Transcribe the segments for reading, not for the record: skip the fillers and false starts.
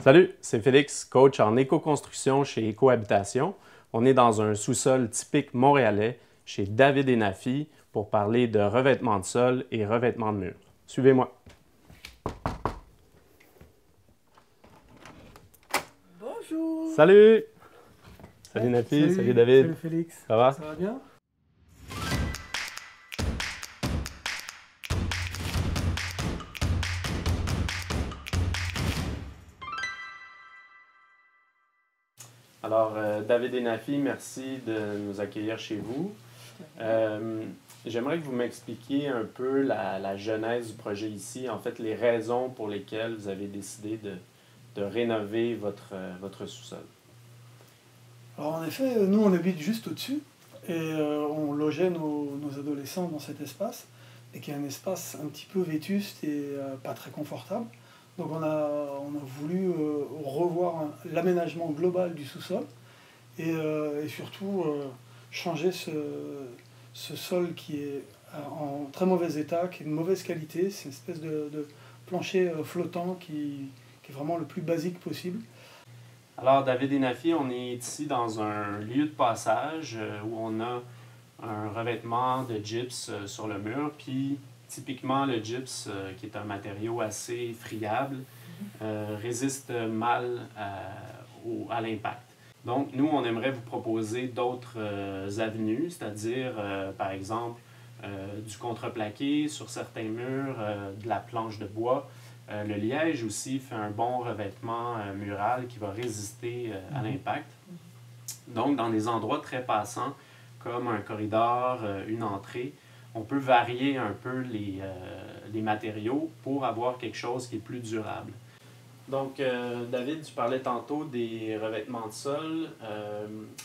Salut, c'est Félix, coach en éco-construction chez Éco-Habitation. On est dans un sous-sol typique montréalais chez David et Nafi pour parler de revêtement de sol et revêtement de mur. Suivez-moi. Bonjour! Salut! Salut Nafi, salut David. Salut Félix. Ça va? Ça va bien? Alors, David et Nafi, merci de nous accueillir chez vous. J'aimerais que vous m'expliquiez un peu la genèse du projet ici, en fait, les raisons pour lesquelles vous avez décidé de rénover votre sous-sol. Alors en effet, nous on habite juste au-dessus et on logeait nos adolescents dans cet espace et qui est un espace un petit peu vétuste et pas très confortable. Donc on a voulu revoir l'aménagement global du sous-sol et surtout changer ce sol qui est en très mauvais état, qui est de mauvaise qualité. C'est une espèce de plancher flottant qui est vraiment le plus basique possible. Alors, David et Nafi, on est ici dans un lieu de passage où on a un revêtement de gyps sur le mur, puis typiquement le gyps, qui est un matériau assez friable, résiste mal à l'impact. Donc, nous, on aimerait vous proposer d'autres avenues, c'est-à-dire, par exemple, du contreplaqué sur certains murs, de la planche de bois. Le liège aussi fait un bon revêtement mural qui va résister à l'impact. Donc, dans des endroits très passants, comme un corridor, une entrée, on peut varier un peu les matériaux pour avoir quelque chose qui est plus durable. Donc, David, tu parlais tantôt des revêtements de sol.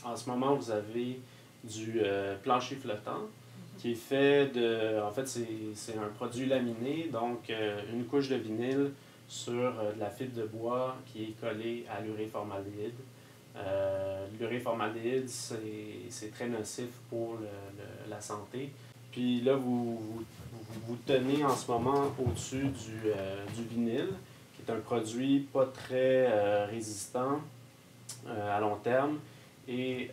En ce moment, vous avez du plancher flottant qui est fait de... En fait, c'est un produit laminé, donc une couche de vinyle sur de la fibre de bois qui est collée à l'urée-formaldéhyde. L'urée-formaldéhyde, c'est très nocif pour la santé. Puis là, vous tenez en ce moment au-dessus du vinyle, qui est un produit pas très résistant à long terme et,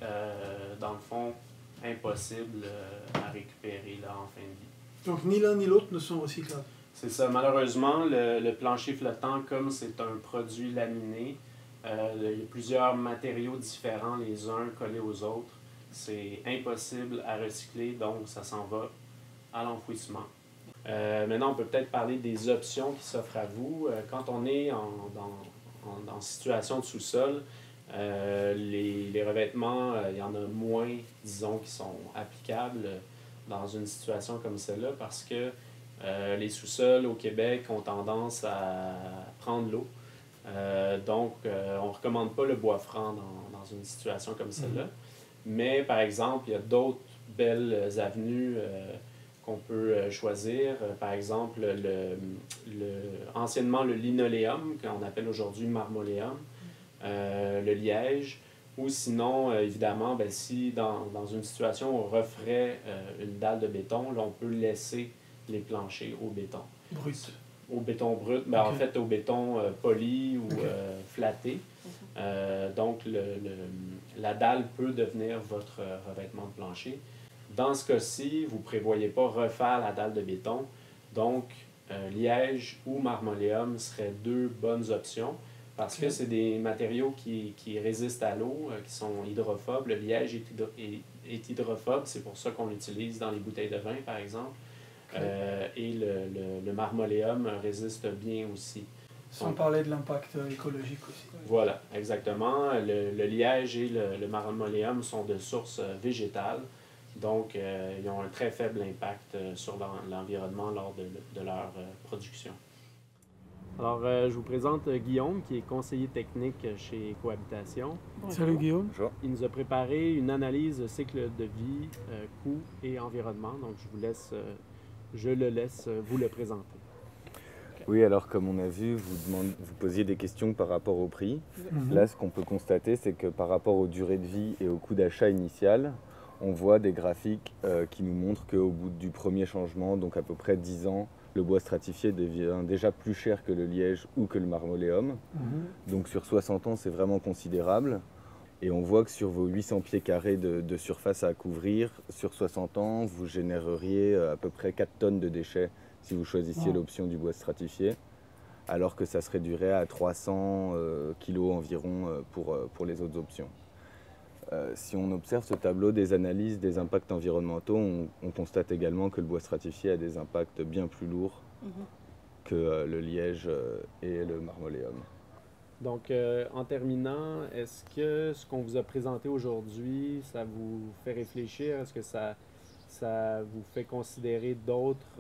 dans le fond, impossible à récupérer là, en fin de vie. Donc ni l'un ni l'autre ne sont recyclables. C'est ça. Malheureusement, le plancher flottant, comme c'est un produit laminé, il y a plusieurs matériaux différents les uns collés aux autres. C'est impossible à recycler, donc ça s'en va à l'enfouissement. Maintenant, on peut peut-être parler des options qui s'offrent à vous. Quand on est en situation de sous-sol, les revêtements, il y en a moins, disons, qui sont applicables dans une situation comme celle-là parce que les sous-sols au Québec ont tendance à prendre l'eau. Donc, on ne recommande pas le bois franc dans une situation comme celle-là. Mais, par exemple, il y a d'autres belles avenues qu'on peut choisir. Par exemple, anciennement le linoléum, qu'on appelle aujourd'hui marmoléum, le liège, ou sinon, évidemment, ben, si dans une situation où on referait une dalle de béton, là, on peut laisser les planchers au béton. Brut. Au béton brut, ben, en fait au béton poli ou flatté. Donc, la dalle peut devenir votre revêtement de plancher. Dans ce cas-ci, vous ne prévoyez pas refaire la dalle de béton. Donc, liège ou marmoléum seraient deux bonnes options parce que c'est des matériaux qui résistent à l'eau, qui sont hydrophobes. Le liège est hydrophobe, c'est pour ça qu'on l'utilise dans les bouteilles de vin, par exemple. Et le marmoléum résiste bien aussi. Sans parler de l'impact écologique aussi. Voilà, exactement. Le liège et le marmoléum sont de source végétale, donc ils ont un très faible impact sur l'environnement lors de leur production. Alors, je vous présente Guillaume, qui est conseiller technique chez Éco-Habitation. Salut Guillaume. Bonjour. Il nous a préparé une analyse cycle de vie, coût et environnement, donc je le laisse vous le présenter. Oui, alors comme on a vu, vous posiez des questions par rapport au prix. Là, ce qu'on peut constater, c'est que par rapport aux durées de vie et au coût d'achat initial, on voit des graphiques qui nous montrent qu'au bout du premier changement, donc à peu près 10 ans, le bois stratifié devient déjà plus cher que le liège ou que le marmoléum. Donc sur 60 ans, c'est vraiment considérable. Et on voit que sur vos 800 pieds carrés de surface à couvrir, sur 60 ans, vous généreriez à peu près 4 tonnes de déchets si vous choisissiez l'option du bois stratifié, alors que ça se réduirait à 300 kilos environ pour les autres options. Si on observe ce tableau des analyses des impacts environnementaux, on constate également que le bois stratifié a des impacts bien plus lourds que le liège et le marmoléum. Donc, en terminant, est-ce que ce qu'on vous a présenté aujourd'hui, ça vous fait réfléchir? Est-ce que ça vous fait considérer d'autres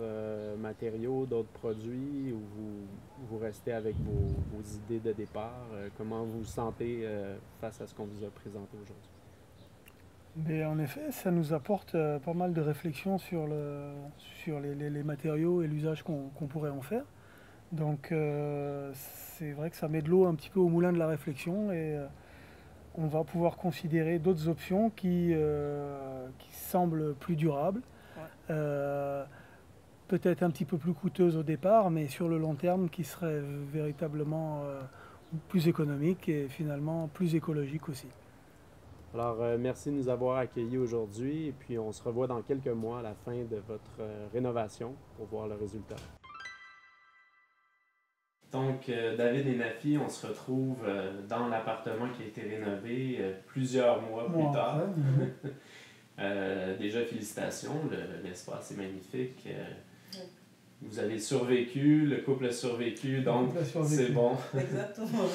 matériaux, d'autres produits, ou vous restez avec vos idées de départ? Comment vous vous sentez face à ce qu'on vous a présenté aujourd'hui? Mais en effet, ça nous apporte pas mal de réflexions sur les matériaux et l'usage qu'on pourrait en faire. Donc c'est vrai que ça met de l'eau un petit peu au moulin de la réflexion et on va pouvoir considérer d'autres options qui semblent plus durables, peut-être un petit peu plus coûteuses au départ, mais sur le long terme qui seraient véritablement plus économiques et finalement plus écologiques aussi. Alors, merci de nous avoir accueillis aujourd'hui et puis on se revoit dans quelques mois à la fin de votre rénovation pour voir le résultat. Donc, David et Nafi, on se retrouve dans l'appartement qui a été rénové plusieurs mois plus tard. Déjà, félicitations, l'espace est magnifique. Vous avez survécu, le couple a survécu, donc c'est bon. Exactement.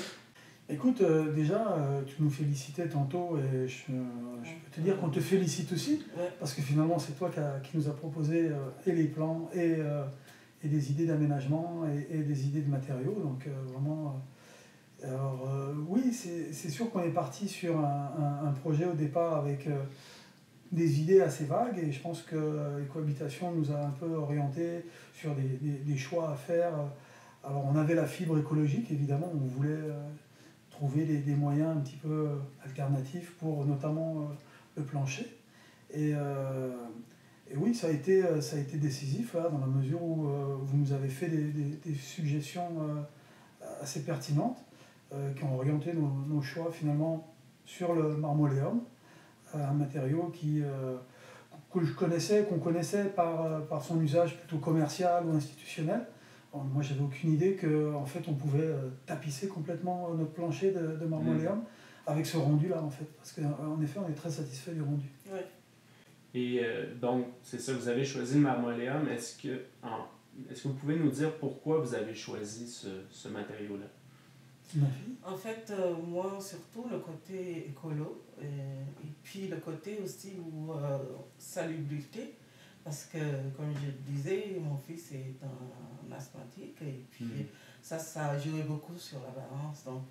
Écoute, déjà, tu nous félicitais tantôt et je peux te dire qu'on te félicite aussi, parce que finalement, c'est toi qui nous a proposé et les plans et des idées d'aménagement et des idées de matériaux. Donc vraiment, oui, c'est sûr qu'on est parti sur un projet au départ avec des idées assez vagues et je pense que Écohabitation nous a un peu orientés sur des choix à faire. Alors on avait la fibre écologique, évidemment, on voulait trouver des moyens un petit peu alternatifs pour notamment le plancher. Et oui, ça a été décisif là, dans la mesure où vous nous avez fait des suggestions assez pertinentes qui ont orienté nos choix finalement sur le marmoléum, un matériau qu'on connaissait par son usage plutôt commercial ou institutionnel. Moi, j'avais aucune idée qu'en fait, on pouvait tapisser complètement notre plancher de marmoléum avec ce rendu-là, en fait. Parce qu'en effet, on est très satisfait du rendu. Oui. Et donc, c'est ça, vous avez choisi le marmoléum. Est-ce que vous pouvez nous dire pourquoi vous avez choisi ce matériau-là? En fait, moi, surtout le côté écolo et puis le côté aussi salubrité. Parce que, comme je disais, mon fils est un asthmatique et puis ça a joué beaucoup sur la balance. Donc,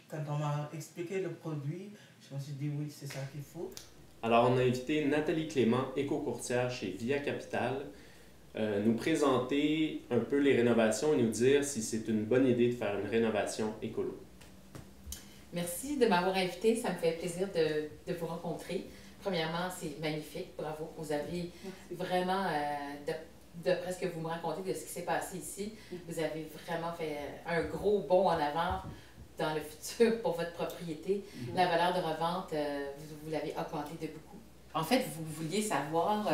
quand on m'a expliqué le produit, je me suis dit oui, c'est ça qu'il faut. Alors, on a invité Nathalie Clément, éco-courtière chez Via Capital, nous présenter un peu les rénovations et nous dire si c'est une bonne idée de faire une rénovation écolo. Merci de m'avoir invité, ça me fait plaisir de vous rencontrer. Premièrement, c'est magnifique, bravo. Vous avez vraiment, d'après ce que vous me racontez de ce qui s'est passé ici, vous avez vraiment fait un gros bond en avant dans le futur pour votre propriété. La valeur de revente, vous l'avez augmentée de beaucoup. En fait, vous vouliez savoir,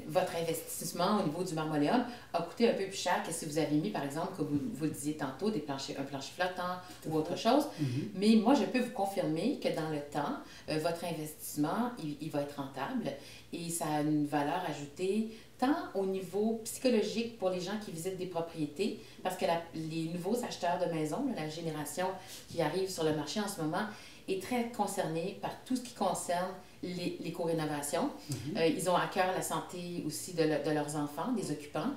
votre investissement au niveau du marmoléum a coûté un peu plus cher que si vous avez mis, par exemple, comme vous le disiez tantôt, un plancher flottant ou autre chose. Mais moi, je peux vous confirmer que dans le temps, votre investissement, il va être rentable et ça a une valeur ajoutée tant au niveau psychologique pour les gens qui visitent des propriétés, parce que les nouveaux acheteurs de maisons, la génération qui arrive sur le marché en ce moment, est très concernée par tout ce qui concerne l'éco-rénovation. Ils ont à cœur la santé aussi de leurs enfants, des occupants.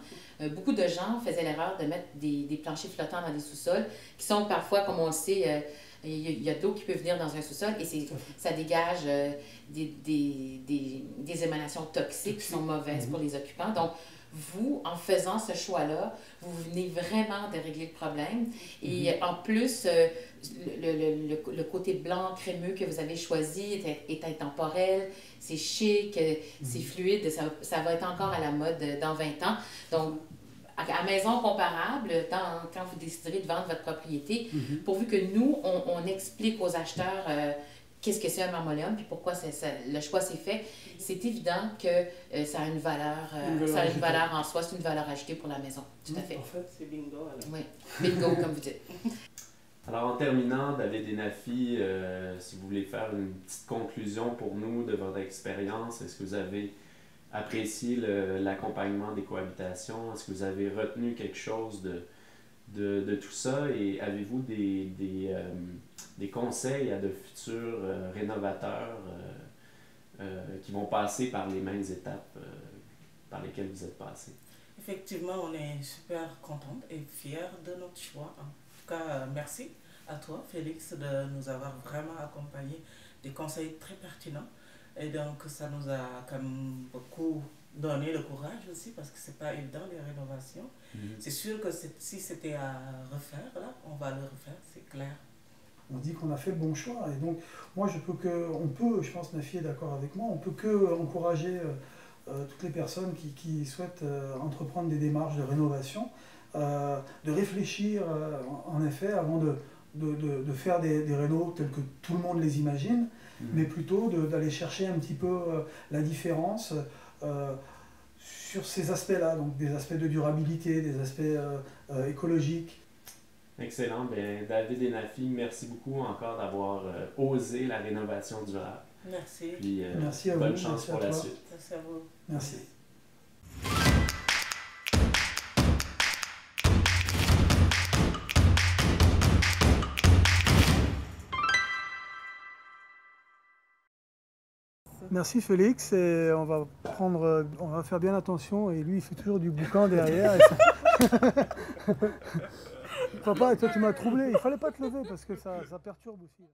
Beaucoup de gens faisaient l'erreur de mettre des planchers flottants dans des sous-sols qui sont parfois, comme on le sait, il y a de l'eau qui peut venir dans un sous-sol et ça dégage des émanations toxiques qui sont mauvaises pour les occupants. Donc, vous, en faisant ce choix-là, vous venez vraiment de régler le problème. Et en plus, le côté blanc crémeux que vous avez choisi est intemporel, c'est chic, c'est fluide, ça va être encore à la mode dans 20 ans. Donc, à maison comparable, quand vous déciderez de vendre votre propriété, pourvu que nous, on explique aux acheteurs qu'est-ce que c'est un marmoléum puis pourquoi le choix s'est fait, c'est évident que ça a une valeur en soi, c'est une valeur ajoutée pour la maison. Tout à fait. En fait, c'est bingo. Alors. Oui, bingo, comme vous dites. Alors, en terminant, David et Nafi, si vous voulez faire une petite conclusion pour nous de votre expérience, est-ce que vous avez apprécié l'accompagnement des cohabitations? Est-ce que vous avez retenu quelque chose de tout ça? Et avez-vous des conseils à de futurs rénovateurs qui vont passer par les mêmes étapes par lesquelles vous êtes passés? Effectivement, on est super contente et fiers de notre choix. En tout cas, merci à toi, Félix, de nous avoir vraiment accompagnés, des conseils très pertinents. Et donc, ça nous a quand même beaucoup donné le courage aussi, parce que c'est pas évident, les rénovations. C'est sûr que si c'était à refaire, là, on va le refaire, c'est clair. On dit qu'on a fait le bon choix. Et donc, moi, je pense, Nafi est d'accord avec moi, on peut que encourager toutes les personnes qui souhaitent entreprendre des démarches de rénovation, de réfléchir, en effet, avant de faire des rénovs tels que tout le monde les imagine, mais plutôt d'aller chercher un petit peu la différence sur ces aspects-là, donc des aspects de durabilité, des aspects écologiques. Excellent. Bien, David et Nafi, merci beaucoup encore d'avoir osé la rénovation durable. Merci. Puis, merci à bonne vous, chance merci pour à la toi. suite. Merci à vous. Merci. Merci Félix, et on va faire bien attention, et lui il fait toujours du boucan derrière. Papa, toi tu m'as troublé, il fallait pas te lever parce que ça perturbe aussi.